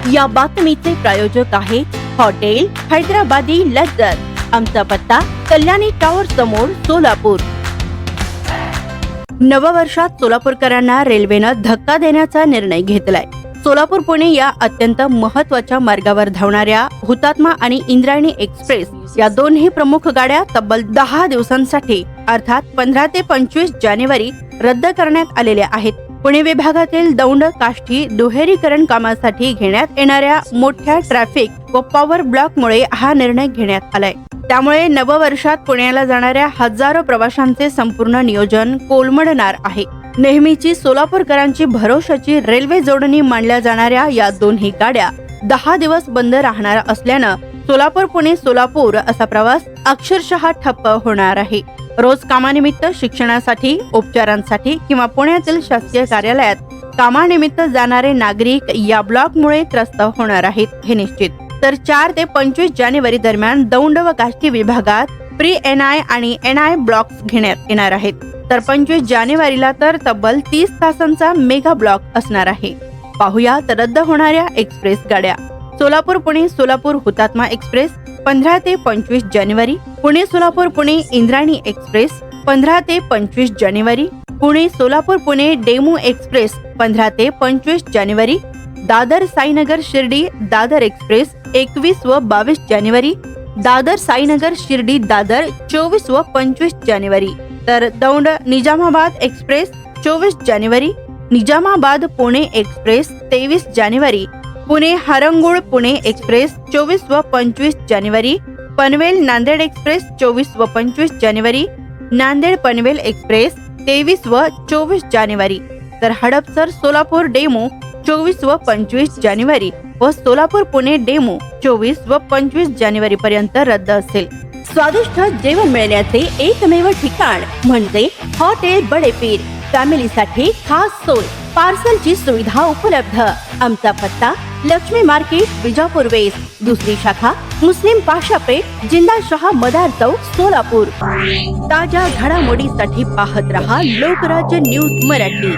या बातमीचे प्रायोजक आहे हॉटेल हैदराबादी लज्जत। आमचा पत्ता कल्याणी टॉवर समोर सोलापूर। नववर्षात सोलापूरकरांना रेल्वेनं धक्का देण्याचा निर्णय घेतलाय। सोलापूर पुणे या अत्यंत महत्त्वाच्या मार्गावर धावणाऱ्या हुतात्मा आणि इंद्रायणी एक्सप्रेस या दोन्ही प्रमुख गाड्या तब्बल 10 दिवसांसाठी अर्थात 15 ते 25 जानेवारी रद्द करण्यात आलेल्या आहेत। पुणे विभागातील दौंड काष्ठी दुहेरीकरण कामासाठी घेण्यात येणाऱ्या मोठ्या ट्रॅफिक व पॉवर ब्लॉकमुळे हा निर्णय घेण्यात आलाय। त्यामुळे नववर्षात पुण्याला जाणाऱ्या हजारो प्रवाशांचे संपूर्ण नियोजन कोलमडणार आहे। नेहमीची सोलापूरकरांची भरोशाची रेल्वे जोडणी मानल्या जाणाऱ्या या दोन्ही गाड्या 10 दिवस बंद राहणार असल्यानं सोलापूर पुणे सोलापूर असा प्रवास अक्षरशः ठप्प होणार आहे। रोज कामानिमित्त, शिक्षणासाठी, उपचारांसाठी किंवा पुण्यातील शासकीय कार्यालयात कामानिमित्त जाणारे नागरिक या ब्लॉकमुळे त्रस्त होणार आहेत हे निश्चित। तर 4 ते 25 जानेवारी दरम्यान दौंड व काष्ठी विभागात प्री एनआय आणि एनआय ब्लॉक्स घेण्यात येणार आहेत। तर 25 जानेवारीला तर तब्बल 30 तासांचा मेगा ब्लॉक असणार आहे। पाहुयात रद्द होणाऱ्या एक्सप्रेस गाड्या। सोलापूर पुणे सोलापूर हुतात्मा एक्सप्रेस 15 ते 25 जानेवारी, पुणे सोलापूर पुणे इंद्रायणी एक्सप्रेस 15 ते 25 जानेवारी, पुणे सोलापूर पुणे डेमू एक्सप्रेस 15 ते 25 जानेवारी, दादर साईनगर शिर्डी दादर एक्सप्रेस 21 व 22 जानेवारी, दादर साईनगर शिर्डी दादर 24 व 25 जानेवारी, तर दौंड निजामाबाद एक्सप्रेस 24 जानेवारी, निजामाबाद पुणे एक्सप्रेस 23 जानेवारी, पुणे हरंगुळ पुणे एक्सप्रेस 24 व 25 जानेवारी, पनवेल नांदेड एक्सप्रेस 24 व 25 जानेवारी, नांदेड पनवेल एक्सप्रेस 23 व 24 जानेवारी, तर हडपसर सोलापूर डेमो 24 व 25 जानेवारी व सोलापूर पुणे डेमो 24 व 25 जानेवारी पर्यंत रद्द असेल। स्वादिष्ट जेवण मिळण्याचे एकमेव ठिकाण म्हणजे हॉटेल बडेपीर। फॅमिलीसाठी खास सोय, पार्सलची सुविधा उपलब्ध। आमचा पत्ता लक्ष्मी मार्केट विजापूर वेस्ट, दुसरी शाखा मुस्लिम पाशापेठ जिंदाशहा मदार चौक सोलापूर। ताज्या घडामोडीसाठी पाहत रहा लोकराज्य न्यूज मराठी।